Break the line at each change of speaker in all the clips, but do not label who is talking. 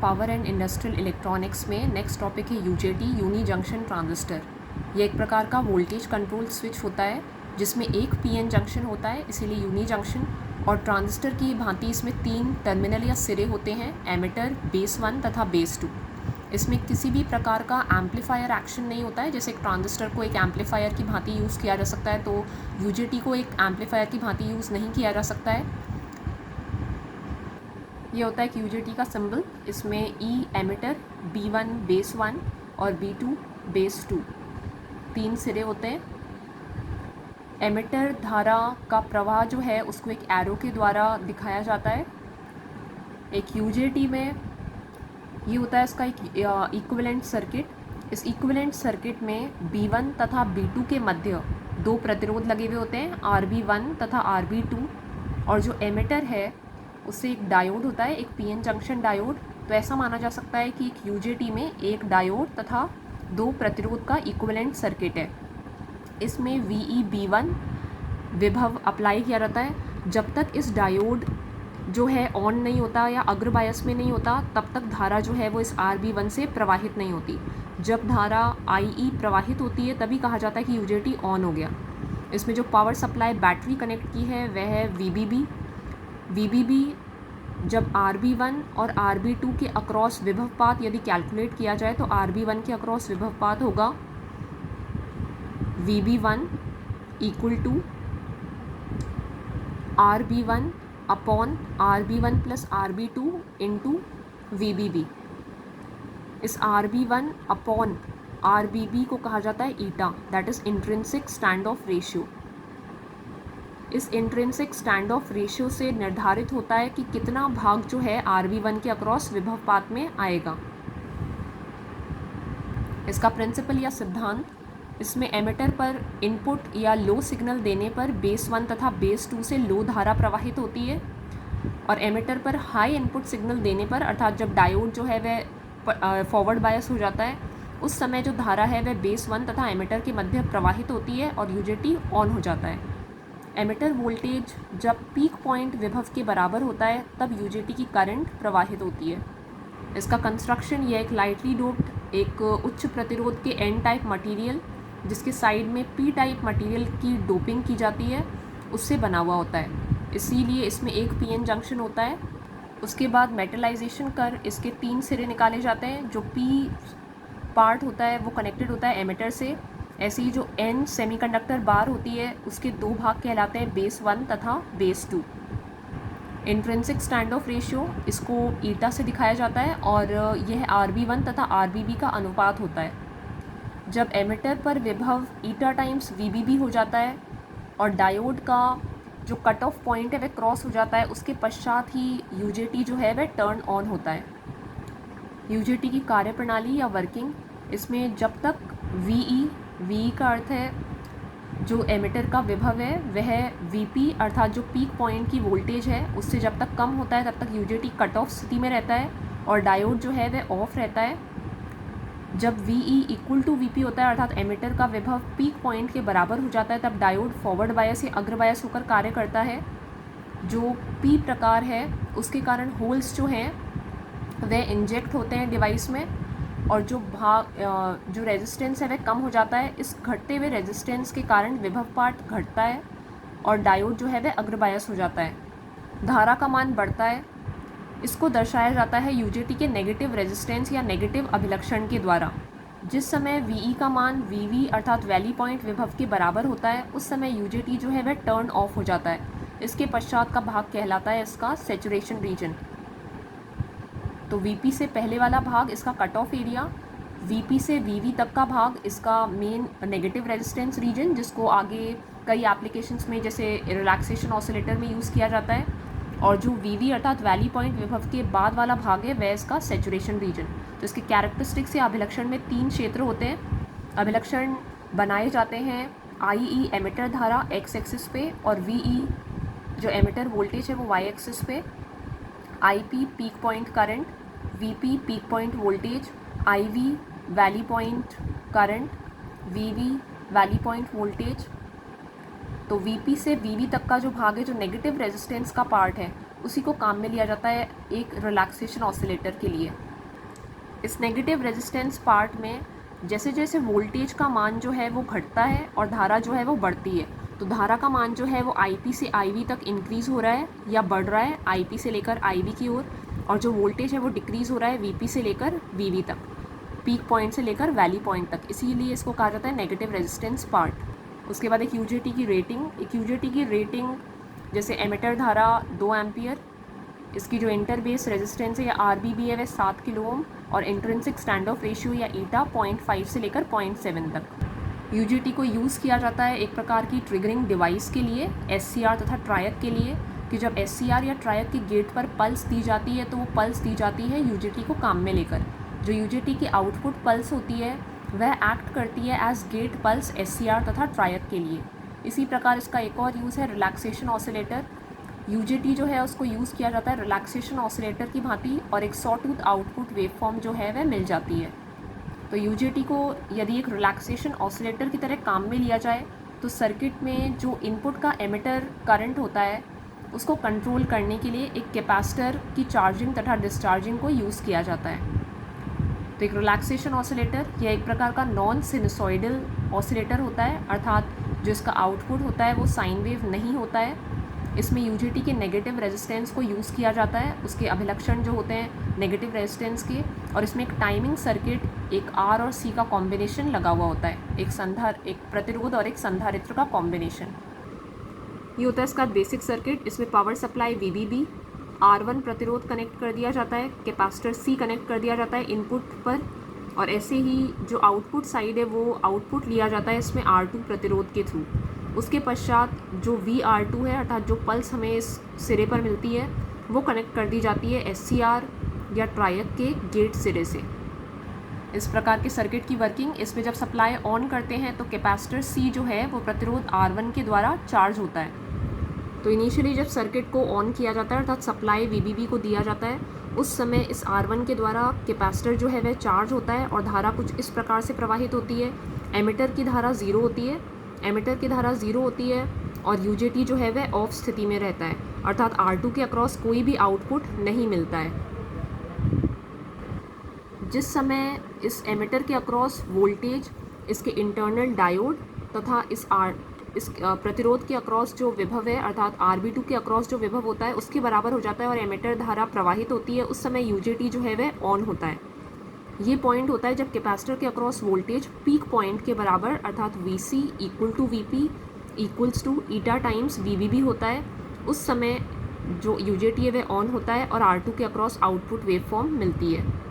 Power and industrial electronics में next topic है UJT, uni junction transistor. ये एक प्रकार का वोल्टेज कंट्रोल स्विच होता है जिसमें एक पीएन जंक्शन होता है, इसीलिए यूनी जंक्शन। और ट्रांजिस्टर की भांति इसमें 3 टर्मिनल या सिरे होते हैं, एमिटर, बेस 1 तथा बेस 2। इसमें किसी भी प्रकार का एम्पलीफायर एक्शन नहीं होता है। जैसे एक ट्रांजिस्टर को एक एम्पलीफायर की भांति यूज़ किया जा सकता है, तो यूजेटी को एक एम्पलीफायर की भांति यूज़ नहीं किया जा सकता है। ये होता है कि यूजेटी का सिंबल, इसमें ई एमिटर, B1 बेस 1 और B2 बेस 2, 3 सिरे होते हैं। एमिटर धारा का प्रवाह जो है उसको एक एरो के द्वारा दिखाया जाता है। एक यूजेटी में ये होता है इसका एक इक्विवेलेंट सर्किट। इस इक्विवेलेंट सर्किट में B1 तथा B2 के मध्य 2 प्रतिरोध लगे हुए होते हैं, RB1 तथा RB2। और जो एमिटर है उससे एक डायोड होता है, एक पीएन जंक्शन डायोड। तो ऐसा माना जा सकता है कि एक यूजेटी में एक डायोड तथा 2 प्रतिरोध का इक्विवेलेंट सर्किट है। इसमें VEB1 विभव अप्लाई किया जाता है। जब तक इस डायोड जो है ऑन नहीं होता या अग्र बायस में नहीं होता, तब तक धारा जो है वो इस RB1 से प्रवाहित नहीं होती। जब धारा IE प्रवाहित होती है तभी कहा जाता है कि यूजेटी ऑन हो गया। इसमें जो पावर सप्लाई बैटरी कनेक्ट की है वह है VBB। जब RB1 और RB2 के अक्रॉस विभवपात यदि कैलकुलेट किया जाए तो RB1 के अक्रॉस विभवपात होगा VB1 equal to RB1 upon RB1 plus RB2 into VBB। इस RB1 अपॉन RBB को कहा जाता है eta, that is intrinsic stand off ratio. इस इंट्रिंसिक स्टैंड ऑफ रेशियो से निर्धारित होता है कि कितना भाग जो है RB1 के अक्रॉस विभवपात में आएगा। इसका प्रिंसिपल या सिद्धांत, इसमें एमिटर पर इनपुट या लो सिग्नल देने पर बेस 1 तथा बेस 2 से लो धारा प्रवाहित होती है, और एमिटर पर हाई इनपुट सिग्नल देने पर, अर्थात जब डायोड जो है वह फॉरवर्ड बायस हो जाता है, उस समय जो धारा है वह बेस 1 तथा एमिटर के मध्य प्रवाहित होती है और यूजेटी ऑन हो जाता है। एमिटर वोल्टेज जब पीक पॉइंट विभव के बराबर होता है तब यूजेटी की करंट प्रवाहित होती है। इसका कंस्ट्रक्शन, यह एक लाइटली डोप्ड एक उच्च प्रतिरोध के एन टाइप मटेरियल जिसके साइड में पी टाइप मटेरियल की डोपिंग की जाती है उससे बना हुआ होता है, इसीलिए इसमें एक पीएन जंक्शन होता है। उसके बाद मेटलाइजेशन कर इसके 3 सिरे निकाले जाते हैं। जो पी पार्ट होता है वो कनेक्टेड होता है एमिटर से। ऐसे ही जो एन सेमीकंडक्टर बार होती है उसके 2 भाग कहलाते हैं, बेस 1 तथा base 2। Intrinsic stand off ratio इसको ईटा से दिखाया जाता है और यह RB1 तथा RBB का अनुपात होता है। जब एमिटर पर विभव ईटा टाइम्स VBB हो जाता है और डायोड का जो कट ऑफ पॉइंट है वह क्रॉस हो जाता है, उसके पश्चात ही यूजेटी जो है वह टर्न ऑन होता है। यूजेटी की कार्यप्रणाली या वर्किंग, इसमें जब तक VE का अर्थ है जो एमिटर का विभव है वह VP अर्थात जो पीक पॉइंट की वोल्टेज है उससे जब तक कम होता है तब तक यूजेटी कट ऑफ स्थिति में रहता है और डायोड जो है वह ऑफ रहता है। जब VE इक्वल टू VP होता है अर्थात एमिटर का विभव पीक पॉइंट के बराबर हो जाता है तब डायोड फॉरवर्ड बायस या अग्र बायस होकर कार्य करता है। जो P प्रकार है उसके कारण होल्स जो हैं वह इंजेक्ट होते हैं डिवाइस में और जो रेजिस्टेंस है वह कम हो जाता है। इस घटते हुए रेजिस्टेंस के कारण विभवपात घटता है और डायोड जो है वह अग्र बायस हो जाता है। धारा का मान बढ़ता है। इसको दर्शाया जाता है यूजेटी के नेगेटिव रेजिस्टेंस या नेगेटिव अभिलक्षण के द्वारा। जिस समय VE का मान VV अर्थात वैली पॉइंट विभव के बराबर होता है उस समय यूजेटी जो है वह टर्न ऑफ हो जाता है। इसके पश्चात का भाग कहलाता है इसका सैचुरेशन रीजन। तो VP से पहले वाला भाग इसका कट ऑफ एरिया, VP से VV तक का भाग इसका मेन नेगेटिव रेजिस्टेंस रीजन, जिसको आगे कई एप्लीकेशंस में जैसे रिलैक्सेशन ऑसिलेटर में यूज़ किया जाता है, और जो VV अर्थात वैली पॉइंट विभव के बाद वाला भाग है वह इसका सैचुरेशन रीजन। तो इसके कैरेक्टरिस्टिक्स या अभिलक्षण में 3 क्षेत्र होते हैं। अभिलक्षण बनाए जाते हैं IE एमिटर धारा X एक्सिस पे और VE जो एमिटर वोल्टेज है वो Y एक्सिस पे, IP peak point current, VP peak point voltage, IV valley point current, VV valley point voltage. तो VP से VV तक का जो भाग है जो नेगेटिव रेजिस्टेंस का पार्ट है उसी को काम में लिया जाता है एक रिलैक्सेशन ऑसिलेटर के लिए। इस नेगेटिव रेजिस्टेंस पार्ट में जैसे जैसे वोल्टेज का मान जो है वो घटता है और धारा जो है वो बढ़ती है, तो धारा का मान जो है वो IP से IV तक इंक्रीज़ हो रहा है या बढ़ रहा है IP से लेकर IV की ओर, और जो वोल्टेज है वो डिक्रीज़ हो रहा है VP से लेकर VV तक, पीक पॉइंट से लेकर वैली पॉइंट तक, इसीलिए इसको कहा जाता है नेगेटिव रेजिस्टेंस पार्ट। उसके बाद एक UJT की रेटिंग, एक UJT की रेटिंग जैसे एमिटर धारा 2 एम्पियर, इसकी जो इंटर बेस रेजिस्टेंस है या RBB है वह 7 किलो ओम, और इंट्रिंसिक स्टैंड ऑफ रेशियो या ईटा 0.5 से लेकर 0.7 तक। UJT को यूज़ किया जाता है एक प्रकार की ट्रिगरिंग डिवाइस के लिए, SCR तथा ट्रायक के लिए, कि जब SCR या ट्रायक के गेट पर पल्स दी जाती है तो वो पल्स दी जाती है UJT को काम में लेकर। जो UJT की आउटपुट पल्स होती है वह एक्ट करती है एज गेट पल्स SCR तथा ट्रायक के लिए। इसी प्रकार इसका एक और यूज़ है रिलैक्सेशन ऑसिलेटर। UJT जो है उसको यूज़ किया जाता है रिलैक्सेशन ऑसिलेटर की भांति, और एक सॉटूथ आउटपुट वेवफॉर्म जो है वह मिल जाती है। तो UJT को यदि एक रिलैक्सेशन ऑसिलेटर की तरह काम में लिया जाए तो सर्किट में जो इनपुट का एमिटर करंट होता है उसको कंट्रोल करने के लिए एक कैपेसिटर की चार्जिंग तथा डिस्चार्जिंग को यूज़ किया जाता है। तो एक रिलैक्सेशन ऑसिलेटर यह एक प्रकार का नॉन सिनुसॉइडल ऑसिलेटर होता है, अर्थात जो इसका आउटपुट होता है वो साइन वेव नहीं होता है। इसमें UJT के नेगेटिव रेजिस्टेंस को यूज़ किया जाता है, उसके अभिलक्षण जो होते हैं नेगेटिव रेजिस्टेंस के, और इसमें एक टाइमिंग सर्किट, एक R और C का कॉम्बिनेशन लगा हुआ होता है, एक प्रतिरोध और एक संधारित्र का कॉम्बिनेशन। ये होता है इसका बेसिक सर्किट। इसमें पावर सप्लाई VBB, R1 प्रतिरोध कनेक्ट कर दिया जाता है, कैपेसिटर C कनेक्ट कर दिया जाता है इनपुट पर, और ऐसे ही जो आउटपुट साइड है वो आउटपुट लिया जाता है इसमें R2 प्रतिरोध के थ्रू। उसके पश्चात जो VR2 है अर्थात जो पल्स हमें इस सिरे पर मिलती है वो कनेक्ट कर दी जाती है SCR या ट्रायक के गेट सिरे से। इस प्रकार के सर्किट की वर्किंग, इसमें जब सप्लाई ऑन करते हैं तो कैपेसिटर C जो है वो प्रतिरोध R1 के द्वारा चार्ज होता है। तो इनिशियली जब सर्किट को ऑन किया जाता है अर्थात सप्लाई VBB को दिया जाता है, उस समय इस R1 के द्वारा कैपेसिटर जो है वह चार्ज होता है और धारा कुछ इस प्रकार से प्रवाहित होती है। एमिटर की धारा 0 होती है, एमिटर की धारा 0 होती है और UJT जो है वह ऑफ स्थिति में रहता है, अर्थात R2 के अक्रॉस कोई भी आउटपुट नहीं मिलता है। जिस समय इस एमिटर के अक्रॉस वोल्टेज, इसके इंटरनल डायोड तथा इस प्रतिरोध के अक्रॉस जो विभव है अर्थात RB2 के अक्रॉस जो विभव होता है उसके बराबर हो जाता है और एमिटर धारा प्रवाहित होती है, उस समय UJT जो है वह ऑन होता है। ये पॉइंट होता है जब कैपेसिटर के अक्रॉस वोल्टेज पीक पॉइंट के बराबर अर्थात VC equal to VP equals to eta times VBB होता है, उस समय जो UJT है वह ऑन होता है और R2 के अक्रॉस आउटपुट वेवफॉर्म मिलती है।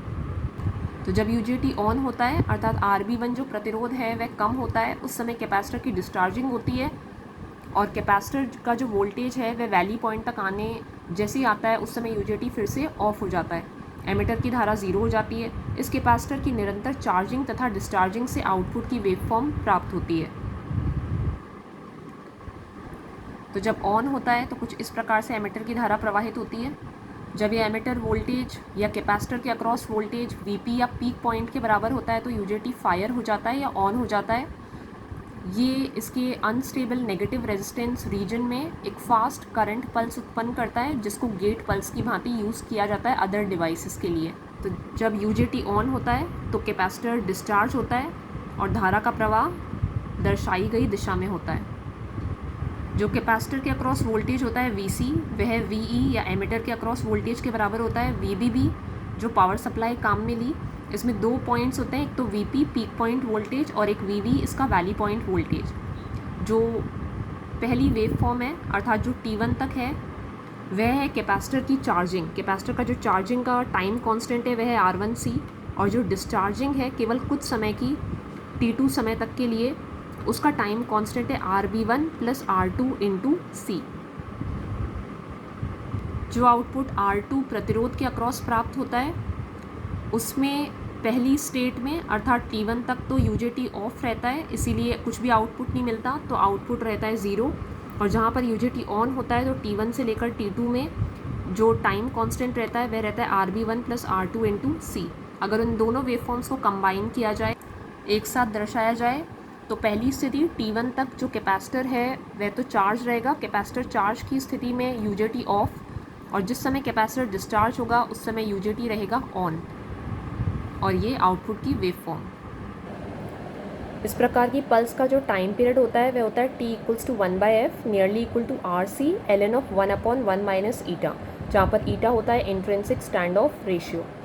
तो जब UJT ऑन होता है अर्थात RB1 जो प्रतिरोध है वह कम होता है, उस समय कैपेसिटर की डिस्चार्जिंग होती है और कैपेसिटर का जो वोल्टेज है वह वैली पॉइंट तक आने जैसे ही आता है उस समय UJT फिर से ऑफ हो जाता है, एमिटर की धारा 0 हो जाती है। इस कैपेसिटर की निरंतर चार्जिंग तथा डिस्चार्जिंग से आउटपुट की वेवफॉर्म प्राप्त होती है। तो जब ऑन होता है तो कुछ इस प्रकार से एमिटर की धारा प्रवाहित होती है। जब ये एमिटर वोल्टेज या कैपेसिटर के अक्रॉस वोल्टेज VP या पीक पॉइंट के बराबर होता है तो UJT फायर हो जाता है या ऑन हो जाता है। ये इसके अनस्टेबल नेगेटिव रेजिस्टेंस रीजन में एक फास्ट करंट पल्स उत्पन्न करता है जिसको गेट पल्स की भांति यूज़ किया जाता है अदर डिवाइसेस के लिए। तो जब UJT ऑन होता है तो कैपेसिटर डिस्चार्ज होता है और धारा का प्रवाह दर्शाई गई दिशा में होता है। जो कैपेसिटर के अक्रॉस वोल्टेज होता है VC वह VE या एमिटर के अक्रॉस वोल्टेज के बराबर होता है VBB जो पावर सप्लाई काम में ली। इसमें 2 पॉइंट्स होते हैं, एक तो VP पीक पॉइंट वोल्टेज और एक VV इसका वैली पॉइंट वोल्टेज। जो पहली वेव फॉर्म है अर्थात जो T1 तक है वह है कैपेसिटर की चार्जिंग। कैपेसिटर का जो चार्जिंग का टाइम कांस्टेंट है वह है R1C और जो डिस्चार्जिंग है केवल कुछ समय की T2 समय तक के लिए उसका टाइम कांस्टेंट है RB1 plus R2 into C। जो आउटपुट R2 प्रतिरोध के अक्रॉस प्राप्त होता है उसमें पहली स्टेट में अर्थात T1 तक तो UJT ऑफ रहता है, इसीलिए कुछ भी आउटपुट नहीं मिलता, तो आउटपुट रहता है 0। और जहाँ पर UJT ऑन होता है तो T1 से लेकर T2 में जो टाइम कांस्टेंट रहता है वह रहता है RB1 plus R2 into C। अगर उन दोनों वेवफॉर्म्स को कंबाइन किया जाए, एक साथ दर्शाया जाए, तो पहली स्थिति T1 तक जो कैपेसिटर है वह तो चार्ज रहेगा, कैपेसिटर चार्ज की स्थिति में UJT ऑफ, और जिस समय कैपेसिटर डिस्चार्ज होगा उस समय UJT रहेगा ऑन। और ये आउटपुट की वेव फॉर्म। इस प्रकार की पल्स का जो टाइम पीरियड होता है वह होता है t equals to 1/f nearly equal to RC ln of 1/1 minus eta, जहाँ पर ईटा होता है इंट्रिंसिक स्टैंड ऑफ रेशियो।